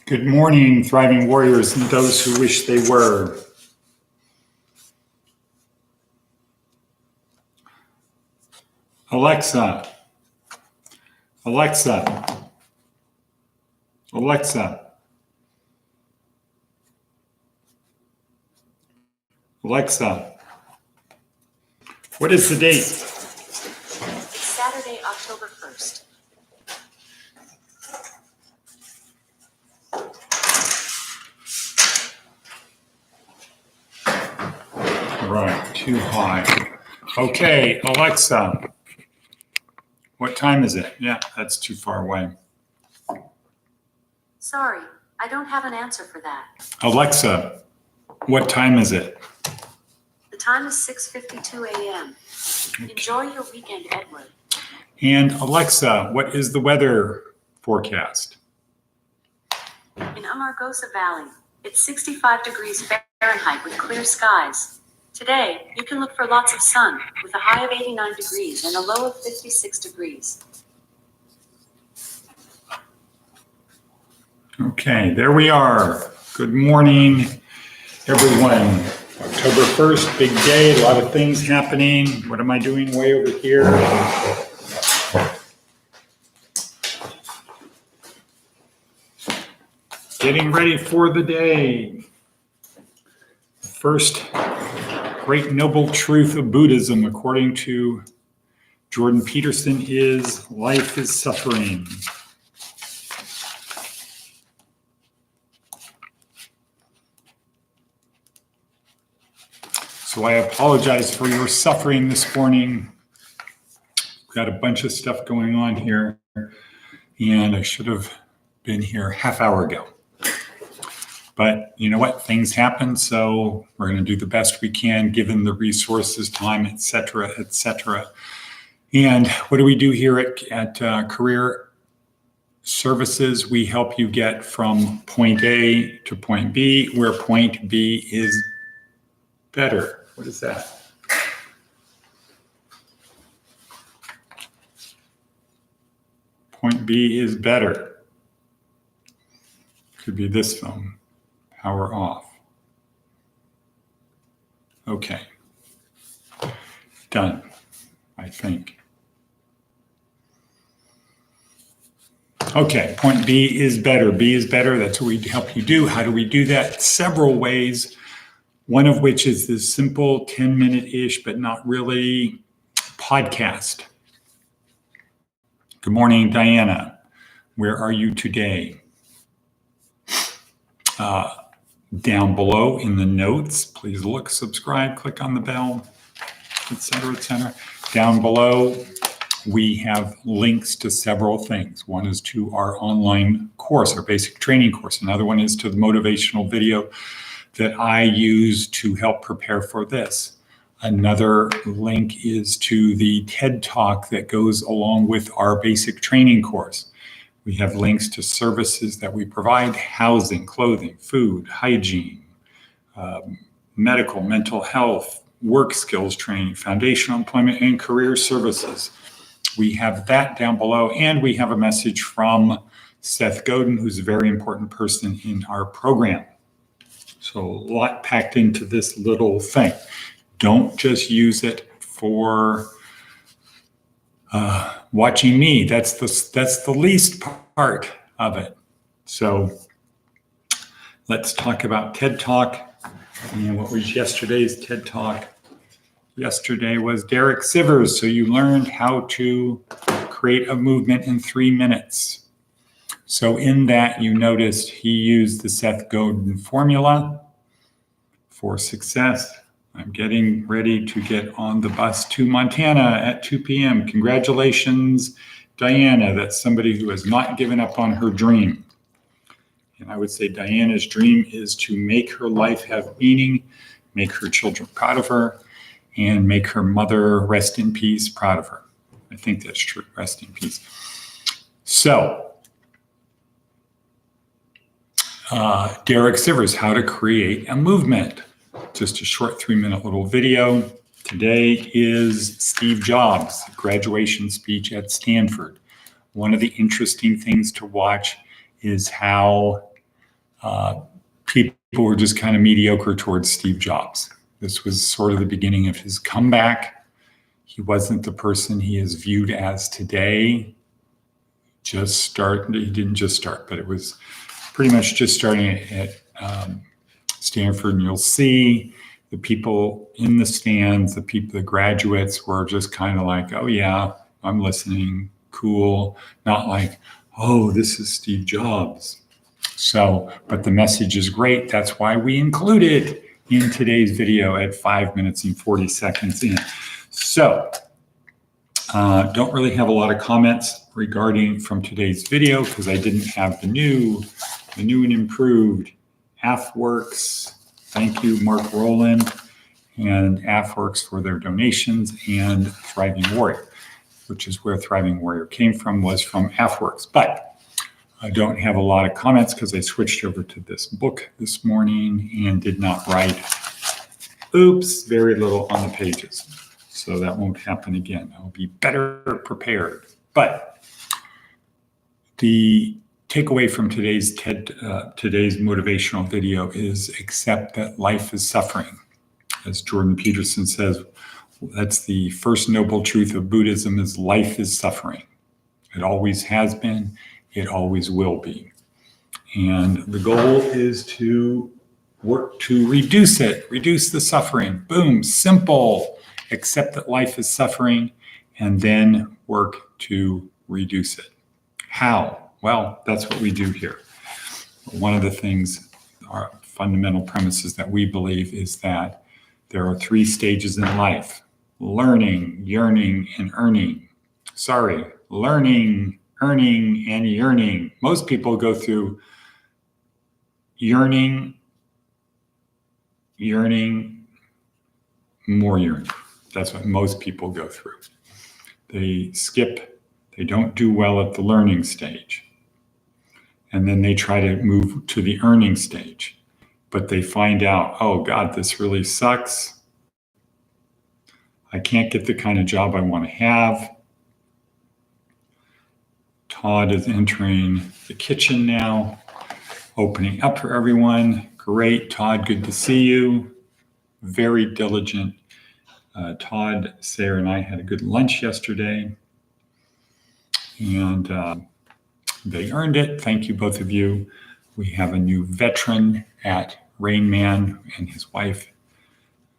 Good morning, thriving warriors and those who wish they were. Alexa, Alexa, Alexa, Alexa, what is the date? It's Saturday, October 1st. Right, too high. Okay, Alexa, what time is it? Yeah, that's too far away. Sorry, I don't have an answer for that. Alexa, what time is it? The time is 6:52 a.m. Enjoy your weekend, Edward. And Alexa, what is the weather forecast? In Amargosa Valley, it's 65 degrees Fahrenheit with clear skies. Today, you can look for lots of sun with a high of 89 degrees and a low of 56 degrees. Okay, there we are. Good morning, everyone. October 1st, big day, a lot of things happening. What am I doing way over here? Getting ready for the day. First great noble truth of Buddhism, according to Jordan Peterson, is life is suffering. So I apologize for your suffering this morning. We've got a bunch of stuff going on here, and I should have been here half hour ago. But you know what? Things happen, so we're going to do the best we can given the resources, time, et cetera, et cetera. And what do we do here at Career Services? We help you get from point A to point B, where point B is better. What is that? Point B is better. Could be this phone. Power off. Okay. Done, I think. Okay, point B is better. B is better. That's what we help you do. How do we do that? Several ways. One of which is this simple 10-minute-ish, but not really, podcast. Good morning, Diana. Where are you today? Down below in the notes, please look, subscribe, click on the bell, et cetera, et cetera. Down below, we have links to several things. One is to our online course, our basic training course. Another one is to the motivational video that I use to help prepare for this. Another link is to the TED Talk that goes along with our basic training course. We have links to services that we provide: housing, clothing, food, hygiene, medical, mental health, work skills training, foundational employment, and career services. We have that down below, and we have a message from Seth Godin, who's a very important person in our program. So a lot packed into this little thing. Don't just use it for watching me. That's the least part of it. So let's talk about TED Talk. And what was yesterday's TED Talk? Yesterday was Derek Sivers. So you learned how to create a movement in 3 minutes. So in that, you noticed he used the Seth Godin formula for success. I'm getting ready to get on the bus to Montana at 2 p.m. Congratulations, Diana. That's somebody who has not given up on her dream. And I would say Diana's dream is to make her life have meaning, make her children proud of her, and make her mother, rest in peace, proud of her. I think that's true. Rest in peace. So, Derek Sivers, how to create a movement. Just a short 3-minute little video. Today is Steve Jobs' graduation speech at Stanford. One of the interesting things to watch is how people were just kind of mediocre towards Steve Jobs. This was sort of the beginning of his comeback. He wasn't the person he is viewed as today. He didn't just start, but it was pretty much just starting at Stanford. And you'll see the people in the stands, the graduates were just kind of like, oh yeah, I'm listening, cool. Not like, oh, this is Steve Jobs. So, but the message is great. That's why we include it in today's video at 5 minutes and 40 seconds in. So, don't really have a lot of comments regarding from today's video because I didn't have the new and improved AFWorks. Thank you, Mark Rowland and AFWorks for their donations, and Thriving Warrior, which is where Thriving Warrior came from, was from AFWorks. But I don't have a lot of comments because I switched over to this book this morning and did not write, very little on the pages. So that won't happen again. I'll be better prepared. But the takeaway from today's motivational video is accept that life is suffering. As Jordan Peterson says, that's the first noble truth of Buddhism, is life is suffering. It always has been, it always will be. And the goal is to work to reduce it, reduce the suffering. Boom, simple. Accept that life is suffering and then work to reduce it. How? Well, that's what we do here. One of the things, our fundamental premises that we believe is that there are 3 stages in life: learning, yearning, and earning. Learning, earning, and yearning. Most people go through yearning, more yearning. That's what most people go through. They don't do well at the learning stage. And then they try to move to the earning stage. But they find out, oh God, this really sucks. I can't get the kind of job I want to have. Todd is entering the kitchen now, opening up for everyone. Great, Todd, good to see you. Very diligent. Todd, Sarah, and I had a good lunch yesterday, and they earned it. Thank you, both of you. We have a new veteran at Rain Man and his wife,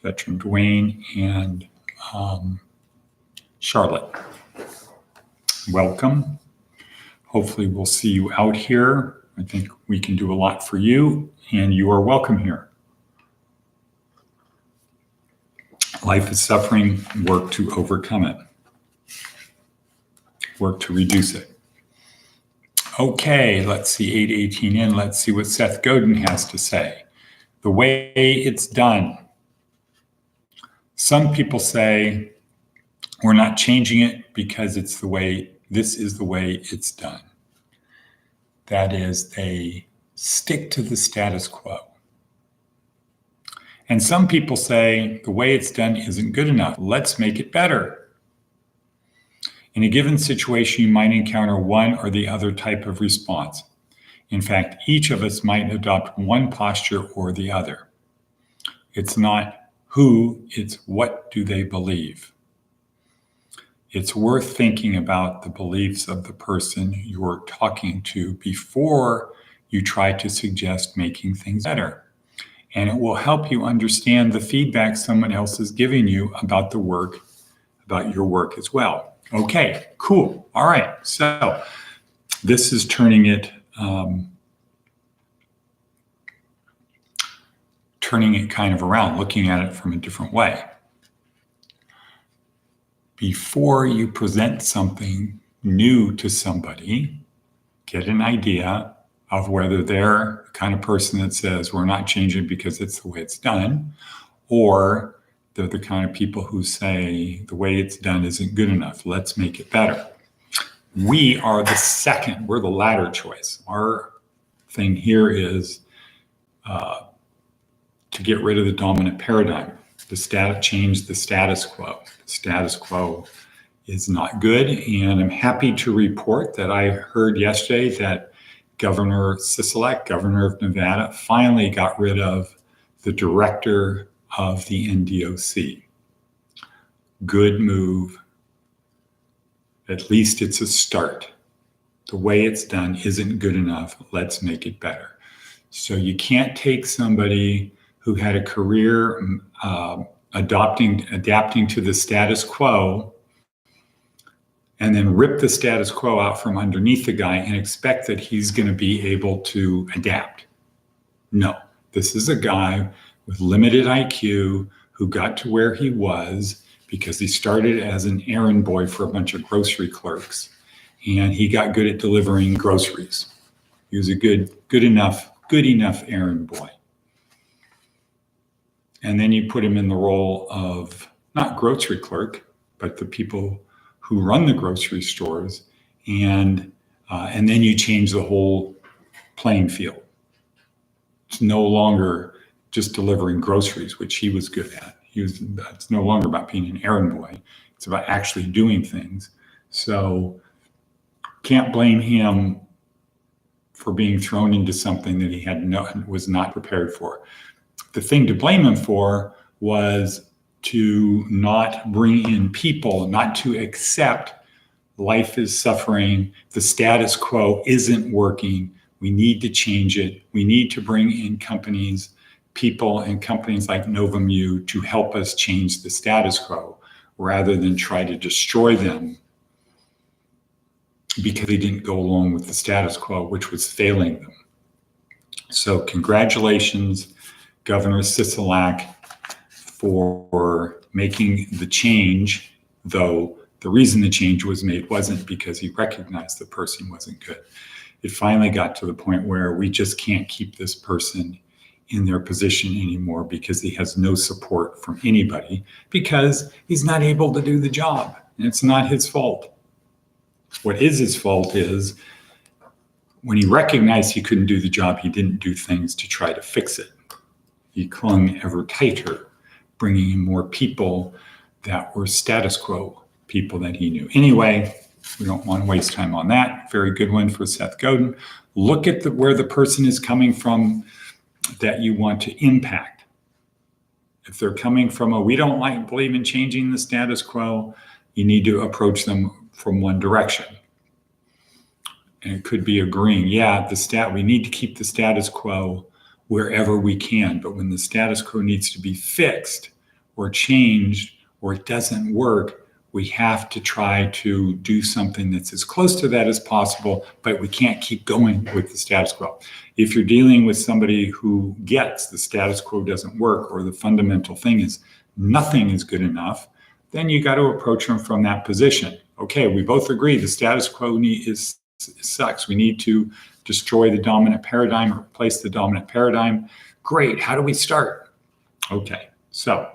veteran Dwayne, and Charlotte. Welcome. Hopefully we'll see you out here. I think we can do a lot for you, and you are welcome here. Life is suffering, work to overcome it. Work to reduce it. Okay, let's see, 8:18 in. Let's see what Seth Godin has to say. The way it's done. Some people say we're not changing it because this is the way it's done. That is, they stick to the status quo. And some people say the way it's done isn't good enough. Let's make it better. In a given situation, you might encounter one or the other type of response. In fact, each of us might adopt one posture or the other. It's not who, it's what do they believe. It's worth thinking about the beliefs of the person you're talking to before you try to suggest making things better. And it will help you understand the feedback someone else is giving you about about your work as well. Okay, cool. All right. So this is turning it kind of around, looking at it from a different way. Before you present something new to somebody, get an idea of whether they're the kind of person that says we're not changing because it's the way it's done, or they're the kind of people who say the way it's done isn't good enough. Let's make it better. We are we're the latter choice. Our thing here is to get rid of the dominant paradigm, change the status quo. The status quo is not good, and I'm happy to report that I heard yesterday that Governor Sisolak, governor of Nevada, finally got rid of the director of the NDOC. Good move. At least it's a start. The way it's done isn't good enough. Let's make it better. So you can't take somebody who had a career adapting to the status quo and then rip the status quo out from underneath the guy and expect that he's going to be able to adapt. No, this is a guy with limited IQ who got to where he was because he started as an errand boy for a bunch of grocery clerks, and he got good at delivering groceries. He was a good enough errand boy. And then you put him in the role of not grocery clerk, but the people who run the grocery stores, and then you change the whole playing field. It's no longer just delivering groceries, which he was good at. It's no longer about being an errand boy. It's about actually doing things. So can't blame him for being thrown into something that he was not prepared for. The thing to blame him for was to not bring in people, not to accept life is suffering, the status quo isn't working, we need to change it, we need to bring in people and companies like novum-u to help us change the status quo rather than try to destroy them because they didn't go along with the status quo, which was failing them. So congratulations, Governor Sisolak, for making the change, though the reason the change was made wasn't because he recognized the person wasn't good. It finally got to the point where we just can't keep this person in their position anymore because he has no support from anybody because he's not able to do the job. And it's not his fault. What is his fault is when he recognized he couldn't do the job, he didn't do things to try to fix it. He clung ever tighter, bringing in more people that were status quo people that he knew. Anyway, we don't want to waste time on that. Very good one for Seth Godin. Look at where the person is coming from that you want to impact. If they're coming from we don't believe in changing the status quo, you need to approach them from one direction. And it could be agreeing, we need to keep the status quo wherever we can. But when the status quo needs to be fixed or changed or it doesn't work, we have to try to do something that's as close to that as possible, but we can't keep going with the status quo. If you're dealing with somebody who gets the status quo doesn't work, or the fundamental thing is nothing is good enough, then you got to approach them from that position. Okay, we both agree the status quo sucks. We need to destroy the dominant paradigm, replace the dominant paradigm. Great, how do we start? Okay, so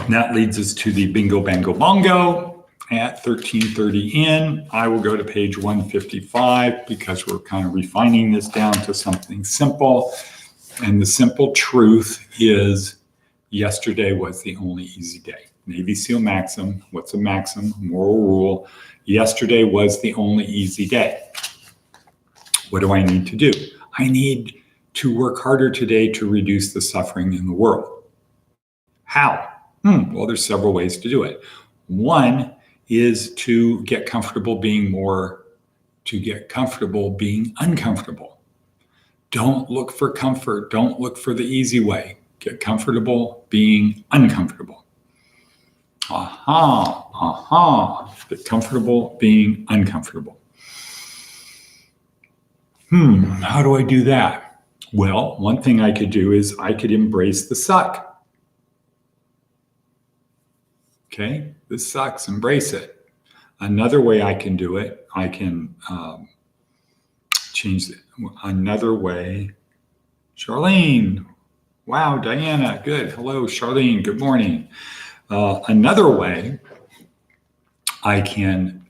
that leads us to the bingo, bango, bongo at 1330 in. I will go to page 155 because we're kind of refining this down to something simple. And the simple truth is yesterday was the only easy day. Navy SEAL maxim. What's a maxim? Moral rule. Yesterday was the only easy day. What do I need to do? I need to work harder today to reduce the suffering in the world. How? Well, there's several ways to do it. One is to get comfortable being uncomfortable. Don't look for comfort. Don't look for the easy way. Get comfortable being uncomfortable. Get comfortable being uncomfortable. How do I do that? Well, one thing I could do is I could embrace the suck. Okay, this sucks, embrace it. Another way I can do it, I can change it. Another way, Charlene. Wow, Diana, good. Hello, Charlene, good morning. Another way I can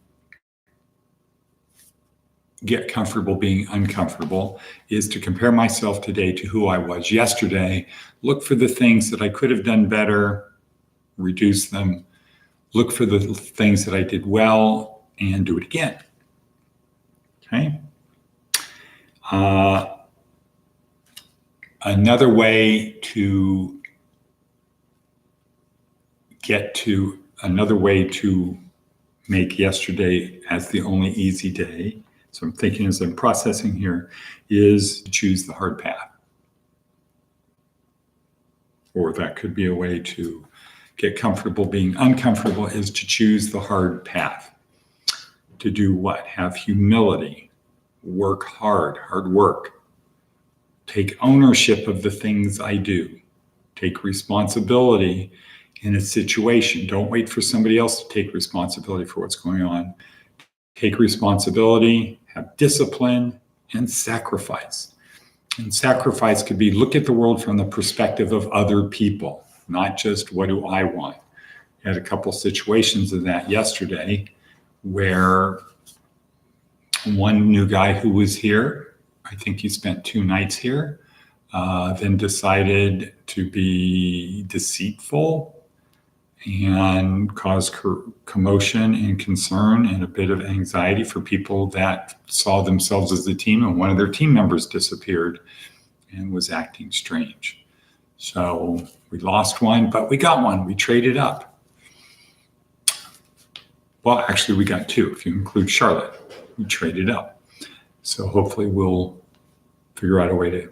get comfortable being uncomfortable is to compare myself today to who I was yesterday. Look for the things that I could have done better, reduce them. Look for the things that I did well and do it again. Okay. Another way to make yesterday as the only easy day, so I'm thinking as I'm processing here, is to choose the hard path. Or that could be a way to get comfortable being uncomfortable, is to choose the hard path. To do what? Have humility, work hard work. Take ownership of the things I do. Take responsibility in a situation. Don't wait for somebody else to take responsibility for what's going on. Take responsibility, have discipline, and sacrifice. And sacrifice could be look at the world from the perspective of other people, not just what do I want. I had a couple situations of that yesterday where one new guy who was here, I think he spent 2 nights here, then decided to be deceitful and cause commotion and concern and a bit of anxiety for people that saw themselves as the team, and one of their team members disappeared and was acting strange. So we lost one, but we got one. We traded up. Well, actually we got 2 if you include Charlotte. We traded up. So hopefully we'll figure out a way to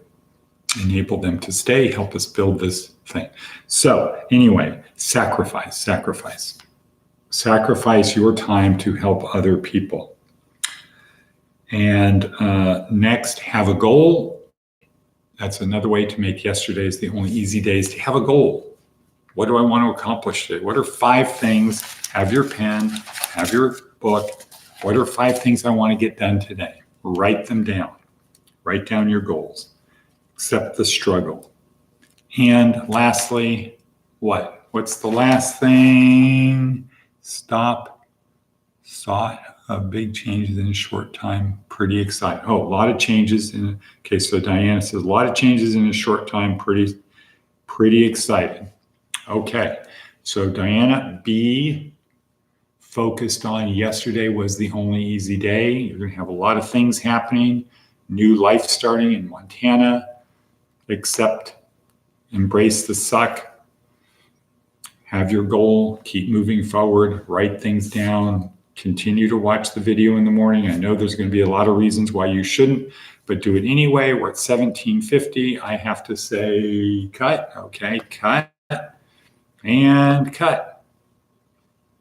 enable them to stay, help us build this thing. So anyway, sacrifice your time to help other people. And next, have a goal. That's another way to make yesterdays the only easy days, to have a goal. What do I want to accomplish today? What are 5 things? Have your pen, have your book. What are 5 things I want to get done today? Write them down. Write down your goals. Accept the struggle. And lastly, what? What's the last thing? Stop. Saw big changes in a short time. Pretty excited. Oh, a lot of changes okay, so Diana says a lot of changes in a short time. Pretty excited. Okay, so Diana, be focused on yesterday was the only easy day. You're going to have a lot of things happening. New life starting in Montana. Embrace the suck. Have your goal. Keep moving forward. Write things down. Continue to watch the video in the morning. I know there's going to be a lot of reasons why you shouldn't, but do it anyway. We're at 17:50. I have to say cut. Okay, cut and cut.